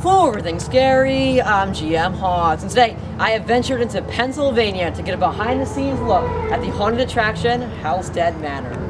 For everything scary, I'm GMHaunts, and today I have ventured into Pennsylvania to get a behind-the-scenes look at the haunted attraction, Hellstead Manor.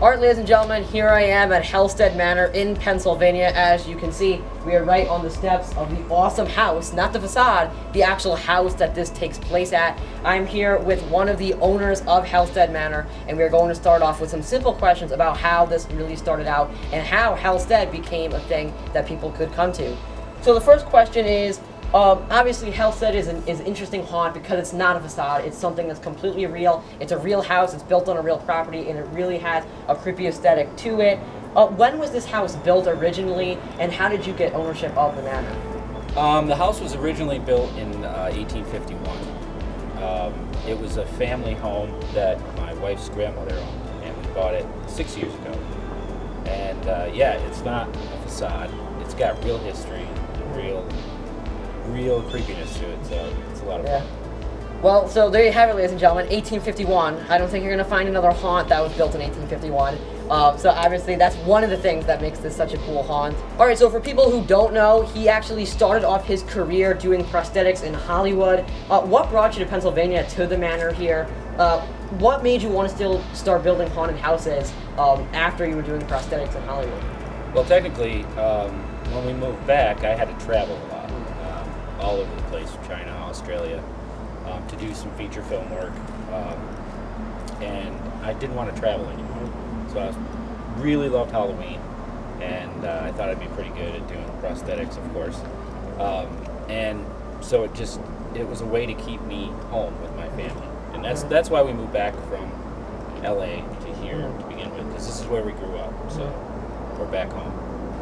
Alright, ladies and gentlemen, here I am at Hellstead Manor in Pennsylvania. As you can see, we are right on the steps of the awesome house, not the facade, the actual house that this takes place at. I'm here with one of the owners of Hellstead Manor, and we are going to start off with some simple questions about how this really started out and how Helstead became a thing that people could come to. So the first question is, obviously Helstead is an interesting haunt because it's not a facade. It's something that's completely real. It's a real house. It's built on a real property, and it really has a creepy aesthetic to it. When was this house built originally, and how did you get ownership of the manor? The house was originally built in 1851. It was a family home that my wife's grandmother owned, and we bought it 6 years ago. And yeah, it's not a facade. It's got real history, real creepiness to it, so it's a lot of fun. Well, so there you have it, ladies and gentlemen, 1851. I don't think you're going to find another haunt that was built in 1851. So obviously that's one of the things that makes this such a cool haunt. Alright, so for people who don't know, he actually started off his career doing prosthetics in Hollywood. What brought you to Pennsylvania, to the manor here? What made you want to still start building haunted houses after you were doing prosthetics in Hollywood? Well, technically, when we moved back, I had to travel a lot. All over the place, China, Australia, to do some feature film work, and I didn't want to travel anymore. So I really loved Halloween, and I thought I'd be pretty good at doing prosthetics, of course. And so it was a way to keep me home with my family, and that's why we moved back from LA to here to begin with, because this is where we grew up. So we're back home.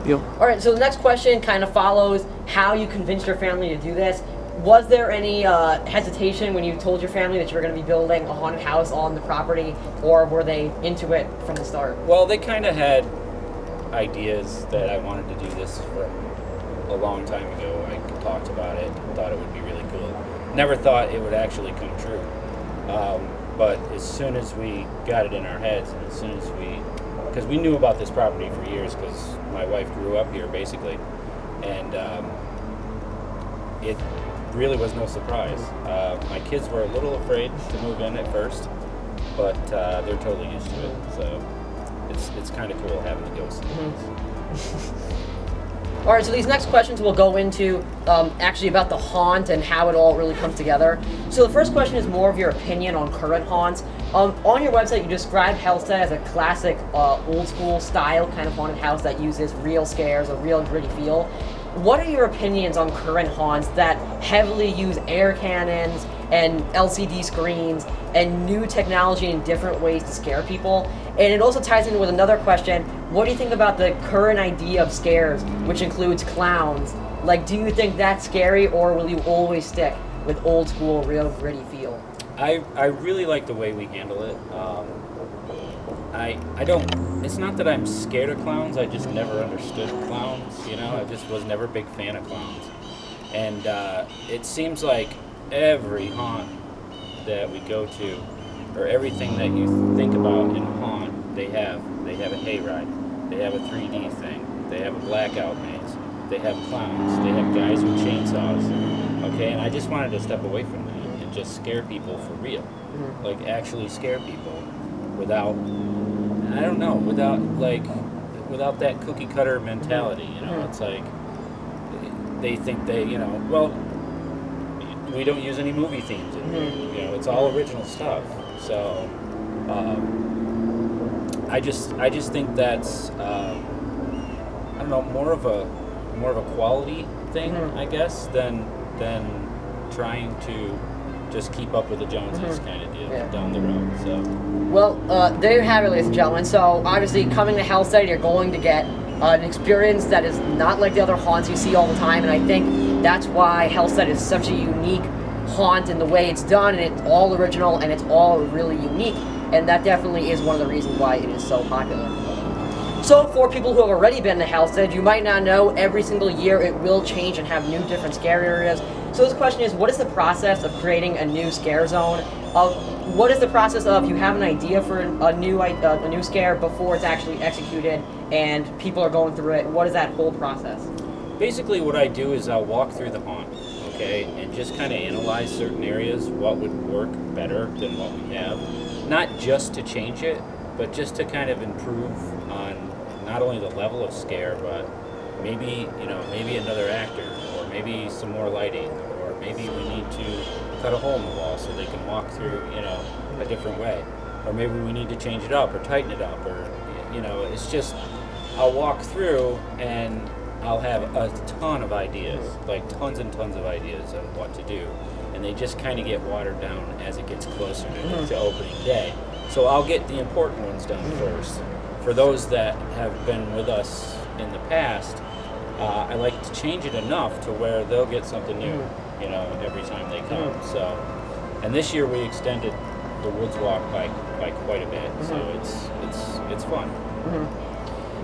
Alright, so the next question kind of follows how you convinced your family to do this. Was there any hesitation when you told your family that you were going to be building a haunted house on the property, or were they into it from the start? Well, they kind of had ideas that I wanted to do this for a long time ago. I talked about it, thought it would be really cool. Never thought it would actually come true. But as soon as we got it in our heads, and as soon as because we knew about this property for years, because my wife grew up here basically, and it really was no surprise. My kids were a little afraid to move in at first, but they're totally used to it, so it's kind of cool having the ghosts. Alright, so these next questions will go into actually about the haunt and how it all really comes together. So the first question is more of your opinion on current haunts. On your website, you described Helstead as a classic, old school style kind of haunted house that uses real scares, a real gritty feel. What are your opinions on current haunts that heavily use air cannons and LCD screens and new technology in different ways to scare people? And it also ties in with another question. What do you think about the current idea of scares, which includes clowns? Like, do you think that's scary, or will you always stick with old school, real gritty feel? I really like the way we handle it. I don't, it's not that I'm scared of clowns, I just never understood clowns, you know? I just was never a big fan of clowns. And it seems like every haunt that we go to, or everything that you think about in a haunt, they have a hayride, they have a 3D thing, they have a blackout maze, they have clowns, they have guys with chainsaws, okay? And I just wanted to step away from that and just scare people for real. Like, actually scare people without, I don't know, without that cookie cutter mentality, you know? It's like, they think well, we don't use any movie themes in here, you know, it's all original stuff. So, I just think that's don't know, more of a quality thing, I guess, than trying to just keep up with the Joneses kind of deal down the road. So, well, there you have it, ladies and gentlemen. So obviously, coming to Helstead, you're going to get an experience that is not like the other haunts you see all the time, and I think that's why Helstead is such a unique haunt in the way it's done, and it's all original and it's all really unique, and that definitely is one of the reasons why it is so popular. So for people who have already been to Helstead, you might not know every single year it will change and have new different scare areas. So this question is, what is the process of creating a new scare zone? What is the process of you have an idea for a new scare before it's actually executed and people are going through it? What is that whole process? Basically what I do is I'll walk through the haunt, okay, and just kind of analyze certain areas, what would work better than what we have. Not just to change it, but just to kind of improve on not only the level of scare, but maybe another actor, or maybe some more lighting, or maybe we need to cut a hole in the wall so they can walk through, a different way, or maybe we need to change it up or tighten it up, or it's just I'll walk through and I'll have a ton of ideas, like tons and tons of ideas of what to do, and they just kind of get watered down as it gets closer to opening day. So I'll get the important ones done first. For those that have been with us in the past, I like to change it enough to where they'll get something new, every time they come. So, and this year we extended the woods walk by quite a bit, so it's fun.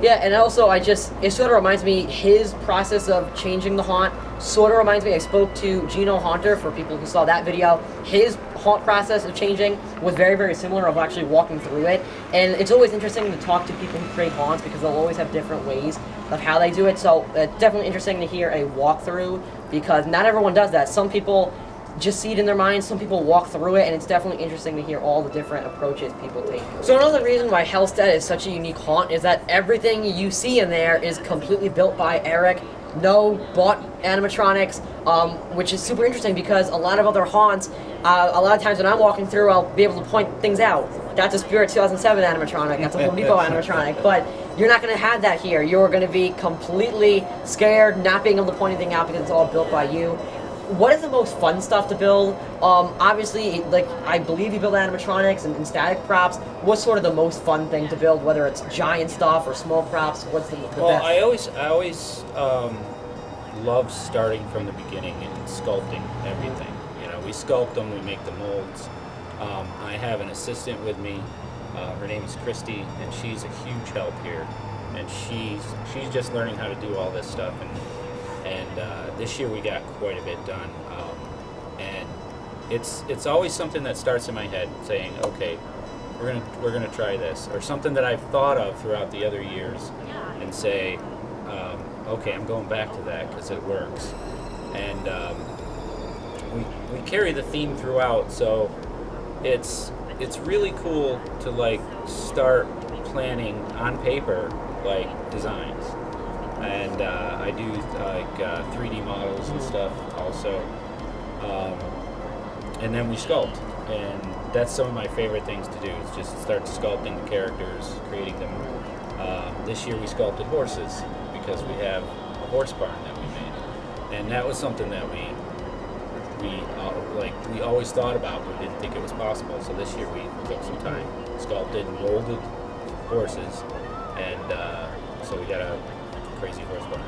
Yeah, and also it sort of reminds me, his process of changing the haunt sort of reminds me, I spoke to GMHaunts, for people who saw that video. His haunt process of changing was very, very similar of actually walking through it. And it's always interesting to talk to people who create haunts because they'll always have different ways of how they do it. So it's definitely interesting to hear a walkthrough because not everyone does that. Some people just see it in their minds, some people walk through it, and it's definitely interesting to hear all the different approaches people take. So another reason why Helstead is such a unique haunt is that everything you see in there is completely built by Eric. No bought animatronics, which is super interesting because a lot of other haunts, a lot of times when I'm walking through, I'll be able to point things out. That's a Spirit 2007 animatronic, that's a Home Depot animatronic, but you're not going to have that here. You're going to be completely scared, not being able to point anything out because it's all built by you. What is the most fun stuff to build? Obviously, like, I believe you build animatronics and static props. What's sort of the most fun thing to build, whether it's giant stuff or small props? What's the best? Well, I always love starting from the beginning and sculpting everything. We sculpt them, we make the molds. I have an assistant with me. Her name is Christy, and she's a huge help here. And she's just learning how to do all this stuff. And this year we got quite a bit done, and it's always something that starts in my head, saying, okay, we're gonna try this, or something that I've thought of throughout the other years, and say, okay, I'm going back to that because it works, and we carry the theme throughout, so it's really cool to like start planning on paper like designs. And I do like 3D models and stuff also, and then we sculpt, and that's some of my favorite things to do, is just start sculpting the characters, creating them. This year we sculpted horses because we have a horse barn that we made, and that was something that we always thought about, but we didn't think it was possible. So this year we took some time, sculpted and molded horses, and so we got a crazy horse barn.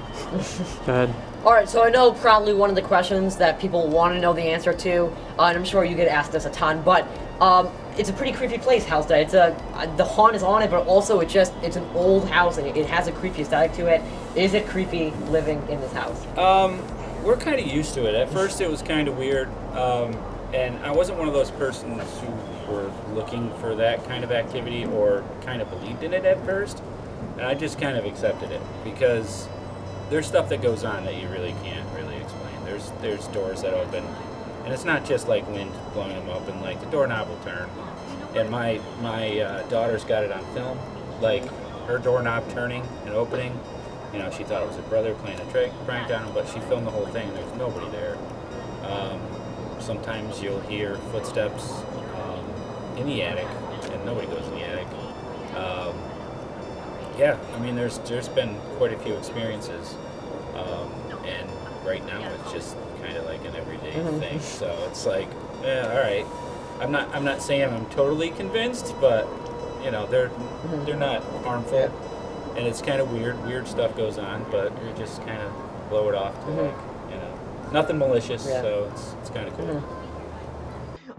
Go ahead. Alright, so I know probably one of the questions that people want to know the answer to, and I'm sure you get asked this a ton, but it's a pretty creepy place, Helstead. The haunt is on it, but also it's an old house, and it has a creepy aesthetic to it. Is it creepy living in this house? We're kind of used to it. At first it was kind of weird, and I wasn't one of those persons who were looking for that kind of activity or kind of believed in it at first. And I just kind of accepted it because there's stuff that goes on that you really can't really explain. There's doors that open, and it's not just like wind blowing them open. Like the doorknob will turn, and my daughter's got it on film, like her doorknob turning and opening. She thought it was her brother playing a prank on him, but she filmed the whole thing. There's nobody there. Sometimes you'll hear footsteps in the attic, and nobody goes in the attic. Yeah, I mean, there's been quite a few experiences, and right now it's just kind of like an everyday thing. So it's like, yeah, all right. I'm not saying I'm totally convinced, but you know, they're not harmful, and it's kind of weird. Weird stuff goes on, but you just kind of blow it off to like, you know, nothing malicious. So it's kind of cool.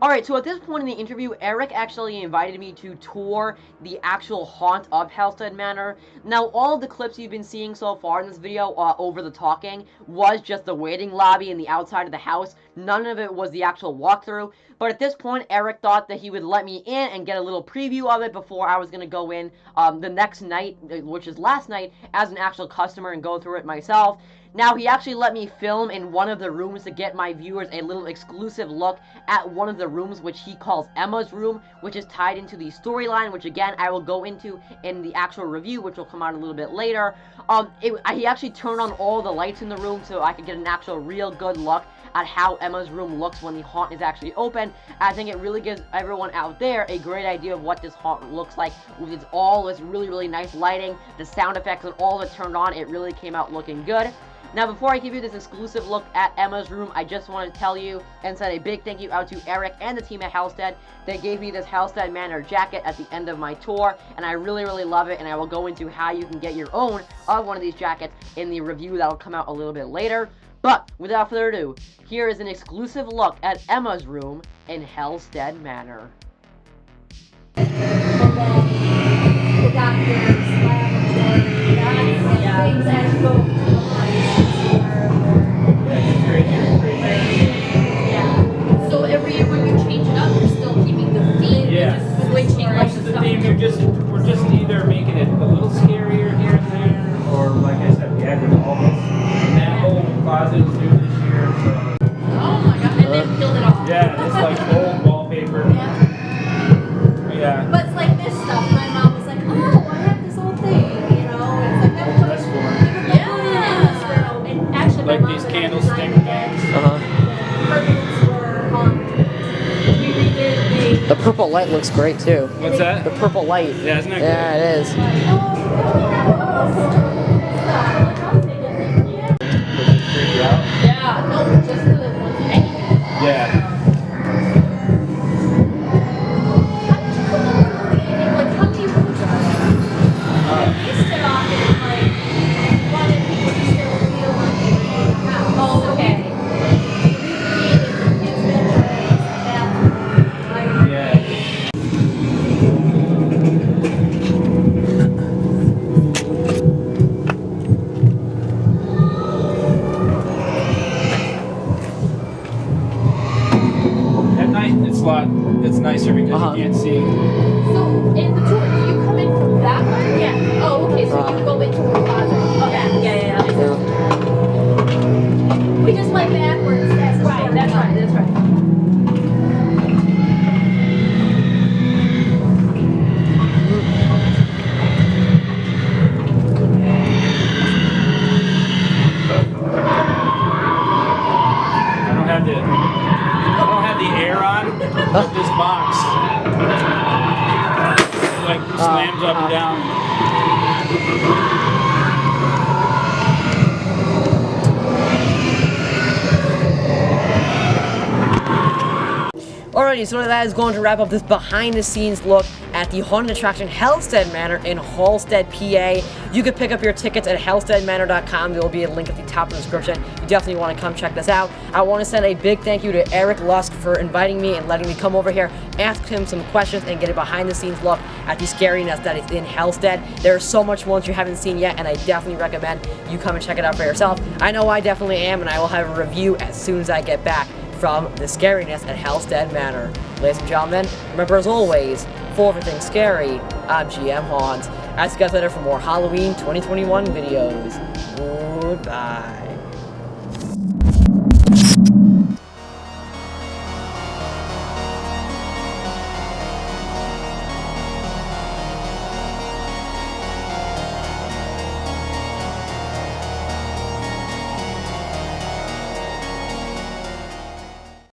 Alright, so at this point in the interview, Eric actually invited me to tour the actual haunt of Hellstead Manor. Now, all of the clips you've been seeing so far in this video, over the talking, was just the waiting lobby and the outside of the house. None of it was the actual walkthrough. But at this point, Eric thought that he would let me in and get a little preview of it before I was going to go in the next night, which is last night, as an actual customer and go through it myself. Now, he actually let me film in one of the rooms to get my viewers a little exclusive look at one of the rooms, which he calls Emma's room, which is tied into the storyline, which again, I will go into in the actual review, which will come out a little bit later. He actually turned on all the lights in the room so I could get an actual real good look at how Emma's room looks when the haunt is actually open. I think it really gives everyone out there a great idea of what this haunt looks like with all this really, really nice lighting, the sound effects, and all of it turned on. It really came out looking good. Now, before I give you this exclusive look at Emma's room, I just want to tell you and send a big thank you out to Eric and the team at Helstead. They gave me this Hellstead Manor jacket at the end of my tour, and I really, really love it, and I will go into how you can get your own of one of these jackets in the review that will come out a little bit later. But, without further ado, here is an exclusive look at Emma's room in Hellstead Manor. The doctor's laboratory, things that go so every year when you change it up, you're still keeping the theme. Yeah. Just switching like The theme, we're just either making it a little scarier here and there, or like I said, we added all this. And that whole closet is new this year. So. Oh my god, and then peeled it off. Yeah, it's like old wallpaper. Yeah. But it's like this stuff. My mom was like, oh, I have this whole thing, you know. It's like that. That's for Yeah. And actually, like my mom these and I candlestick designed things. curtains were we redid The purple light looks great too. What's that? The purple light. Yeah, isn't that Yeah, it is. Yeah, no, just the one. Yeah. It's nicer because you can't see. So, in the tour, do you come in from that way? Yeah. Oh, okay, so you go into the closet. Okay. Yeah. We just went backwards. That's right, that's right. I don't have the air on with this box. It like slams up and down. Alrighty, so that is going to wrap up this behind-the-scenes look at the haunted attraction Hellstead Manor in Halstead, PA. You can pick up your tickets at hellsteadmanor.com. There will be a link at the top of the description. You definitely want to come check this out. I want to send a big thank you to Eric Lusk for inviting me and letting me come over here, ask him some questions, and get a behind-the-scenes look at the scariness that is in Hellstead. There's so much more that you haven't seen yet, and I definitely recommend you come and check it out for yourself. I know I definitely am, and I will have a review as soon as I get back from the scariness at Hellstead Manor. Ladies and gentlemen, remember as always, for everything scary, I'm GMHaunts. I'll see you guys later for more Halloween 2021 videos. Goodbye.